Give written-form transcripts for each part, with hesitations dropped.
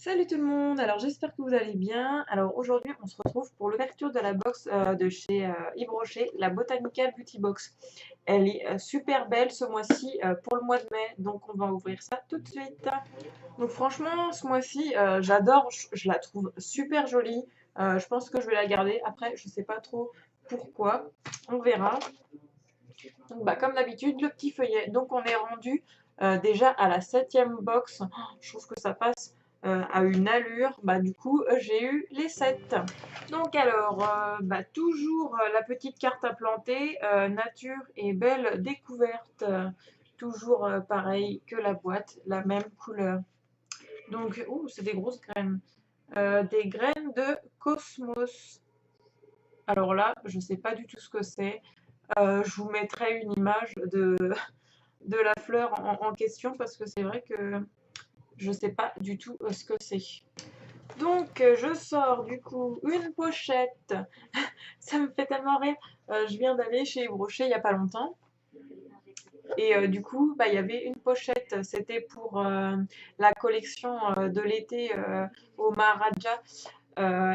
Salut tout le monde, alors j'espère que vous allez bien. Alors aujourd'hui on se retrouve pour l'ouverture de la box de chez Yves Rocher, la Botanical Beauty Box. Elle est super belle ce mois-ci pour le mois de mai, donc on va ouvrir ça tout de suite. Donc franchement ce mois-ci j'adore, je la trouve super jolie. Je pense que je vais la garder. Après je sais pas trop pourquoi, on verra. Donc bah, comme d'habitude le petit feuillet. Donc on est rendu déjà à la 7e box. Oh, je trouve que ça passe à une allure. Bah, du coup, j'ai eu les 7. Donc alors, bah, toujours la petite carte à planter, nature et belle découverte. Toujours pareil que la boîte, la même couleur. Donc, ouh, c'est des grosses graines. Des graines de cosmos. Alors là, je sais pas du tout ce que c'est. Je vous mettrai une image de la fleur en question parce que c'est vrai que je sais pas du tout ce que c'est. Donc je sors du coup une pochette. Ça me fait tellement rire. Je viens d'aller chez Brochet il y a pas longtemps. Et du coup, bah, il y avait une pochette. C'était pour la collection de l'été au Maharaja.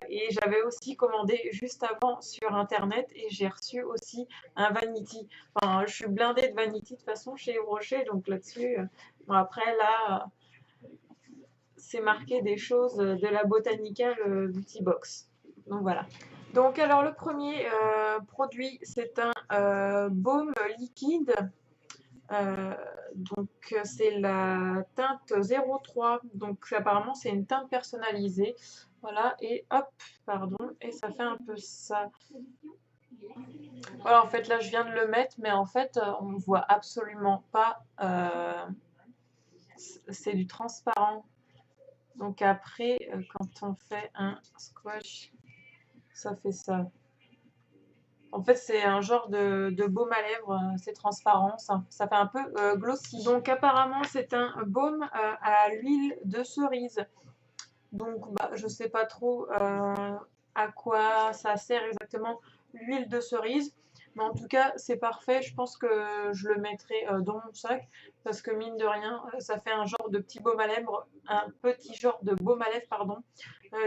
Et j'avais aussi commandé juste avant sur internet et j'ai reçu aussi un vanity. Enfin, je suis blindée de vanity de toute façon chez Rocher, donc là-dessus. Bon, après, là, c'est marqué des choses de la Botanical Beauty Box. Donc voilà. Donc alors le premier produit, c'est un baume liquide. Euh, donc c'est la teinte 03. Donc apparemment c'est une teinte personnalisée. Voilà, et hop, pardon, et ça fait un peu ça. Voilà, en fait là je viens de le mettre, mais en fait on ne voit absolument pas. C'est du transparent. Donc après, quand on fait un squash, ça fait ça. En fait, c'est un genre de baume à lèvres, c'est transparent, ça fait un peu glossy. Donc apparemment, c'est un baume à l'huile de cerise. Donc bah, je sais pas trop à quoi ça sert exactement l'huile de cerise. Mais en tout cas, c'est parfait. Je pense que je le mettrai dans mon sac parce que mine de rien, ça fait un genre de petit baume à lèvres, un petit genre de baume à lèvres, pardon,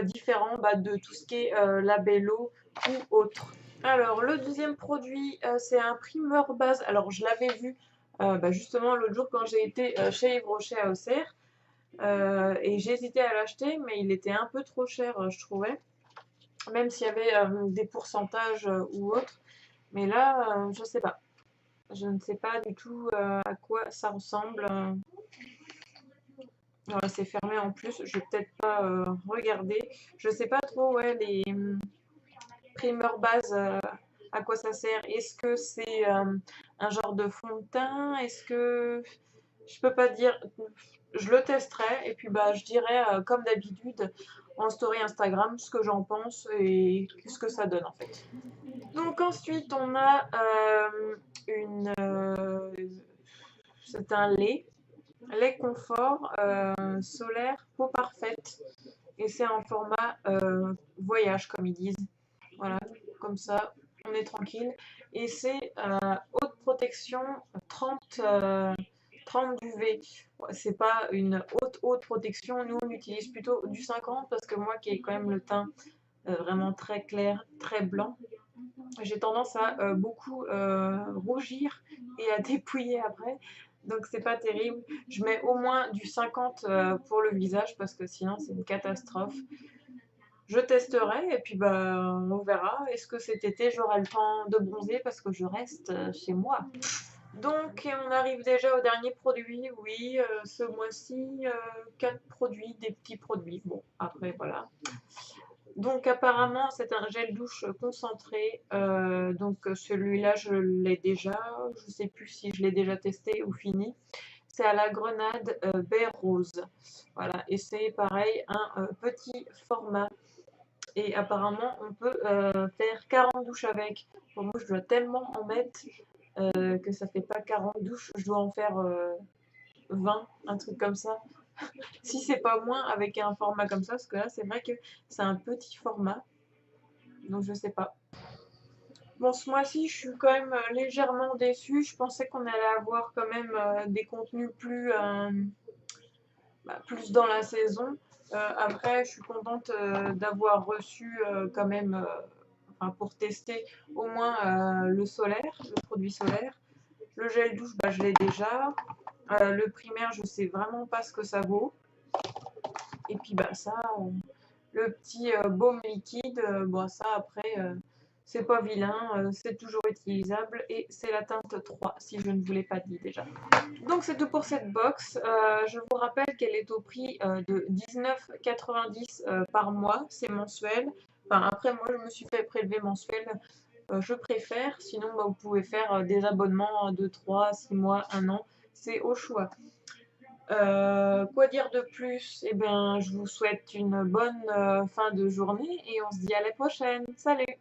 différent bah, de tout ce qui est labello ou autre. Alors, le deuxième produit, c'est un primeur base. Alors, je l'avais vu bah, justement l'autre jour quand j'ai été chez Yves Rocher à Auxerre. Et j'hésitais à l'acheter, mais il était un peu trop cher, je trouvais. Même s'il y avait des pourcentages ou autre. Mais là, je sais pas. Je ne sais pas du tout à quoi ça ressemble. Voilà, c'est fermé en plus. Je vais peut-être pas regarder. Je sais pas trop, ouais, les primeurs base, à quoi ça sert. Est-ce que c'est un genre de fond de teint? Est-ce que je peux pas dire. Je le testerai et puis bah je dirai comme d'habitude en story Instagram ce que j'en pense et ce que ça donne en fait. Donc ensuite on a une c'est un lait confort solaire peau parfaite et c'est en format voyage comme ils disent. Voilà, comme ça on est tranquille et c'est haute protection 30 30 d'UV. C'est pas une haute protection. Nous, on utilise plutôt du 50 parce que moi, qui ai quand même le teint vraiment très clair, très blanc, j'ai tendance à beaucoup rougir et à dépouiller après. Donc, c'est pas terrible. Je mets au moins du 50 pour le visage parce que sinon, c'est une catastrophe. Je testerai et puis bah, on verra. Est-ce que cet été, j'aurai le temps de bronzer parce que je reste chez moi? Donc, on arrive déjà au dernier produit. Oui, ce mois-ci, 4 produits, des petits produits. Bon, après, voilà. Donc, apparemment, c'est un gel douche concentré. Donc, celui-là, je l'ai déjà. Je ne sais plus si je l'ai déjà testé ou fini. C'est à la grenade baie rose. Voilà, et c'est pareil, un petit format. Et apparemment, on peut faire 40 douches avec. Bon, moi, je dois tellement en mettre que ça fait pas 40 douches, je dois en faire 20, un truc comme ça. Si c'est pas moins avec un format comme ça, parce que là c'est vrai que c'est un petit format, donc je sais pas. Bon, ce mois-ci, je suis quand même légèrement déçue. Je pensais qu'on allait avoir quand même des contenus plus plus dans la saison. Après, je suis contente d'avoir reçu quand même, enfin, pour tester au moins le solaire, le produit solaire. Le gel douche, je l'ai déjà. Le primaire, je sais vraiment pas ce que ça vaut. Et puis ça, le petit baume liquide, bon ça après, c'est pas vilain, c'est toujours utilisable et c'est la teinte 3 si je ne vous l'ai pas dit déjà. Donc c'est tout pour cette box. Je vous rappelle qu'elle est au prix de 19,90 par mois, c'est mensuel. Enfin après moi je me suis fait prélever mensuel, je préfère. Sinon vous pouvez faire des abonnements de 3, 6 mois, 1 an, c'est au choix. Quoi dire de plus? Eh bien, je vous souhaite une bonne fin de journée et on se dit à la prochaine. Salut!